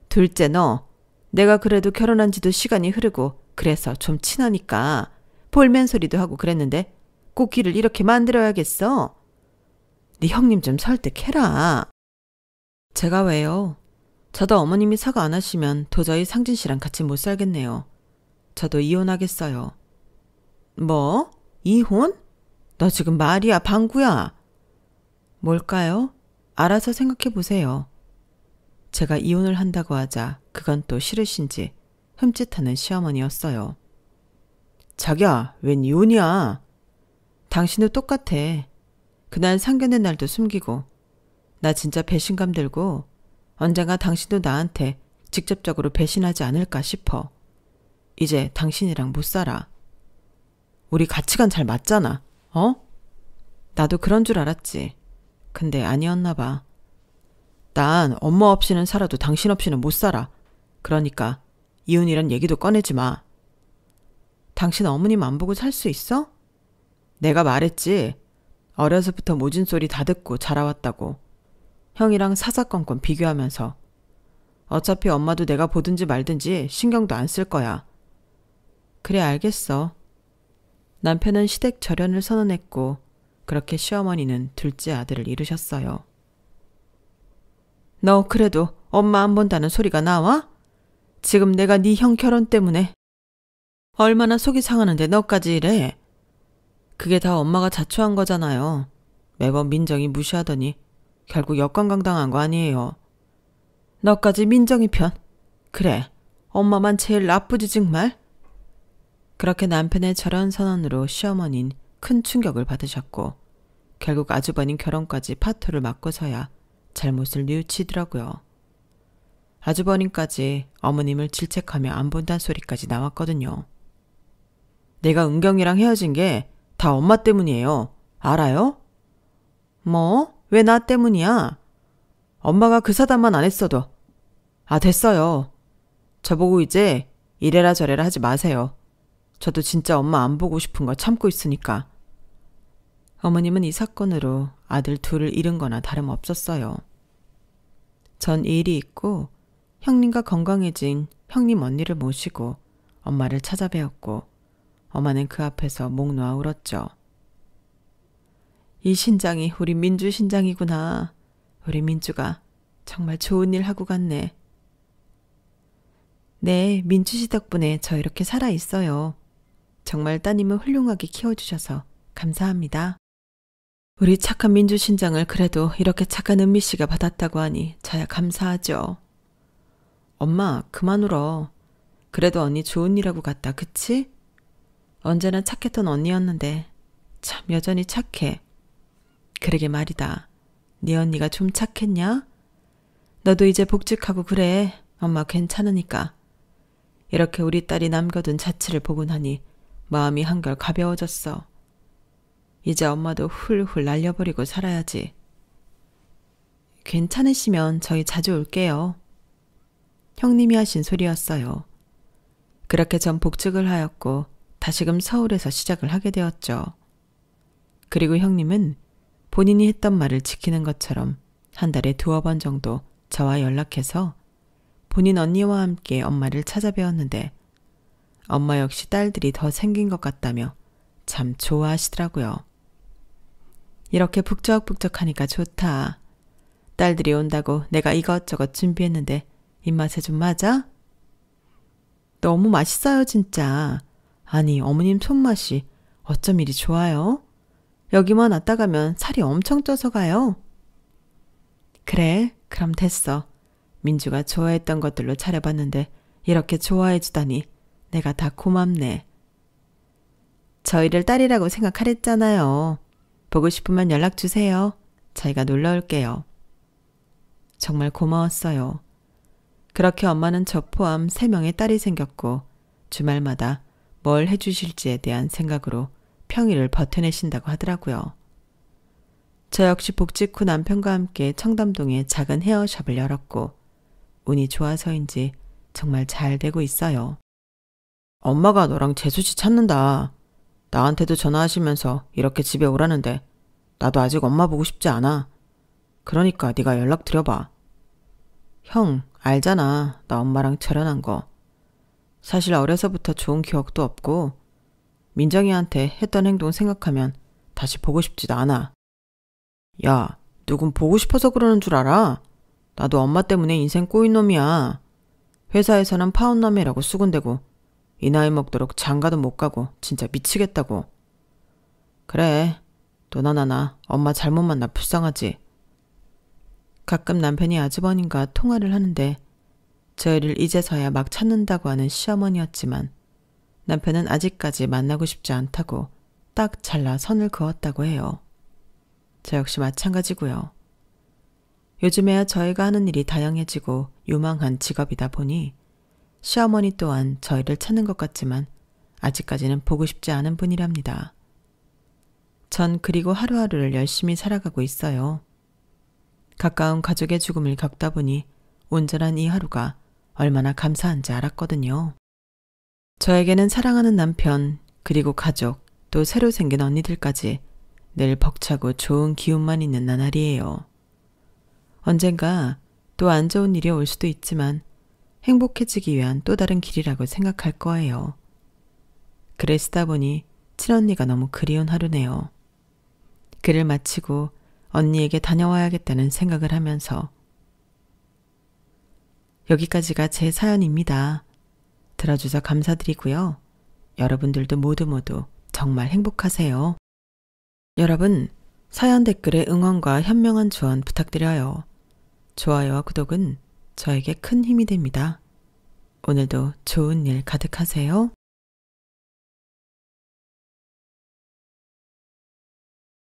둘째 너, 내가 그래도 결혼한 지도 시간이 흐르고 그래서 좀 친하니까 볼멘 소리도 하고 그랬는데 꼭 길을 이렇게 만들어야겠어? 네 형님 좀 설득해라. 제가 왜요? 저도 어머님이 사과 안 하시면 도저히 상진 씨랑 같이 못 살겠네요. 저도 이혼하겠어요. 뭐? 이혼? 너 지금 말이야 방구야? 뭘까요? 알아서 생각해 보세요. 제가 이혼을 한다고 하자 그건 또 싫으신지 흠칫하는 시어머니였어요. 자기야, 웬 이혼이야? 당신도 똑같아. 그날 상견례 날도 숨기고 나 진짜 배신감 들고 언젠가 당신도 나한테 직접적으로 배신하지 않을까 싶어. 이제 당신이랑 못 살아. 우리 가치관 잘 맞잖아. 어? 나도 그런 줄 알았지. 근데 아니었나 봐. 난 엄마 없이는 살아도 당신 없이는 못 살아. 그러니까 이혼이란 얘기도 꺼내지 마. 당신 어머님 안 보고 살 수 있어? 내가 말했지. 어려서부터 모진 소리 다 듣고 자라왔다고. 형이랑 사사건건 비교하면서. 어차피 엄마도 내가 보든지 말든지 신경도 안 쓸 거야. 그래 알겠어. 남편은 시댁 절연을 선언했고 그렇게 시어머니는 둘째 아들을 잃으셨어요. 너 그래도 엄마 안 본다는 소리가 나와? 지금 내가 네 형 결혼 때문에 얼마나 속이 상하는데 너까지 이래? 그게 다 엄마가 자초한 거잖아요. 매번 민정이 무시하더니 결국 역관광당한 거 아니에요. 너까지 민정이 편? 그래, 엄마만 제일 나쁘지 정말? 그렇게 남편의 절연 선언으로 시어머니는 큰 충격을 받으셨고 결국 아주버님 결혼까지 파토를 맞고서야 잘못을 뉘우치더라고요. 아주버님까지 어머님을 질책하며 안 본다는 소리까지 나왔거든요. 내가 은경이랑 헤어진 게 다 엄마 때문이에요. 알아요? 뭐? 왜 나 때문이야? 엄마가 그 사단만 안 했어도. 아, 됐어요. 저보고 이제 이래라 저래라 하지 마세요. 저도 진짜 엄마 안 보고 싶은 거 참고 있으니까. 어머님은 이 사건으로 아들 둘을 잃은 거나 다름없었어요. 전 일이 있고 형님과 건강해진 형님 언니를 모시고 엄마를 찾아뵈었고 엄마는 그 앞에서 목 놓아 울었죠. 이 신장이 우리 민주 신장이구나. 우리 민주가 정말 좋은 일 하고 갔네. 네, 민주 씨 덕분에 저 이렇게 살아있어요. 정말 따님을 훌륭하게 키워주셔서 감사합니다. 우리 착한 민주 신장을 그래도 이렇게 착한 은미 씨가 받았다고 하니 저야 감사하죠. 엄마, 그만 울어. 그래도 언니 좋은 일하고 갔다, 그치? 언제나 착했던 언니였는데 참 여전히 착해. 그러게 말이다. 네 언니가 좀 착했냐? 너도 이제 복직하고 그래. 엄마 괜찮으니까. 이렇게 우리 딸이 남겨둔 자취를 보고 나니 마음이 한결 가벼워졌어. 이제 엄마도 훌훌 날려버리고 살아야지. 괜찮으시면 저희 자주 올게요. 형님이 하신 소리였어요. 그렇게 전 복직을 하였고 다시금 서울에서 시작을 하게 되었죠. 그리고 형님은 본인이 했던 말을 지키는 것처럼 한 달에 2번 정도 저와 연락해서 본인 언니와 함께 엄마를 찾아뵈었는데 엄마 역시 딸들이 더 생긴 것 같다며 참 좋아하시더라고요. 이렇게 북적북적하니까 좋다. 딸들이 온다고 내가 이것저것 준비했는데 입맛에 좀 맞아? 너무 맛있어요 진짜. 아니 어머님 손맛이 어쩜 이리 좋아요? 여기만 왔다 가면 살이 엄청 쪄서 가요. 그래, 그럼 됐어. 민주가 좋아했던 것들로 차려봤는데 이렇게 좋아해 주다니 내가 다 고맙네. 저희를 딸이라고 생각하랬잖아요. 보고 싶으면 연락 주세요. 저희가 놀러 올게요. 정말 고마웠어요. 그렇게 엄마는 저 포함 3명의 딸이 생겼고 주말마다 뭘 해주실지에 대한 생각으로 평일을 버텨내신다고 하더라고요. 저 역시 복직 후 남편과 함께 청담동에 작은 헤어샵을 열었고 운이 좋아서인지 정말 잘 되고 있어요. 엄마가 너랑 재수씨 찾는다. 나한테도 전화하시면서 이렇게 집에 오라는데 나도 아직 엄마 보고 싶지 않아. 그러니까 네가 연락 드려봐. 형, 알잖아. 나 엄마랑 절연한 거. 사실 어려서부터 좋은 기억도 없고 민정이한테 했던 행동 생각하면 다시 보고 싶지도 않아. 야, 누군 보고 싶어서 그러는 줄 알아? 나도 엄마 때문에 인생 꼬인 놈이야. 회사에서는 파혼남이라고 수군대고 이 나이 먹도록 장가도 못 가고 진짜 미치겠다고. 그래, 너나 나나 엄마 잘못 만나 불쌍하지. 가끔 남편이 아주버님과 통화를 하는데 저희를 이제서야 막 찾는다고 하는 시어머니였지만 남편은 아직까지 만나고 싶지 않다고 딱 잘라 선을 그었다고 해요. 저 역시 마찬가지고요. 요즘에야 저희가 하는 일이 다양해지고 유망한 직업이다 보니 시어머니 또한 저희를 찾는 것 같지만 아직까지는 보고 싶지 않은 분이랍니다. 전 그리고 하루하루를 열심히 살아가고 있어요. 가까운 가족의 죽음을 겪다 보니 온전한 이 하루가 얼마나 감사한지 알았거든요. 저에게는 사랑하는 남편, 그리고 가족, 또 새로 생긴 언니들까지 늘 벅차고 좋은 기운만 있는 나날이에요. 언젠가 또 안 좋은 일이 올 수도 있지만 행복해지기 위한 또 다른 길이라고 생각할 거예요. 글을 쓰다 보니 친언니가 너무 그리운 하루네요. 글을 마치고 언니에게 다녀와야겠다는 생각을 하면서 여기까지가 제 사연입니다. 들어주셔서 감사드리고요. 여러분들도 모두 정말 행복하세요. 여러분, 사연 댓글에 응원과 현명한 조언 부탁드려요. 좋아요와 구독은 저에게 큰 힘이 됩니다. 오늘도 좋은 일 가득하세요.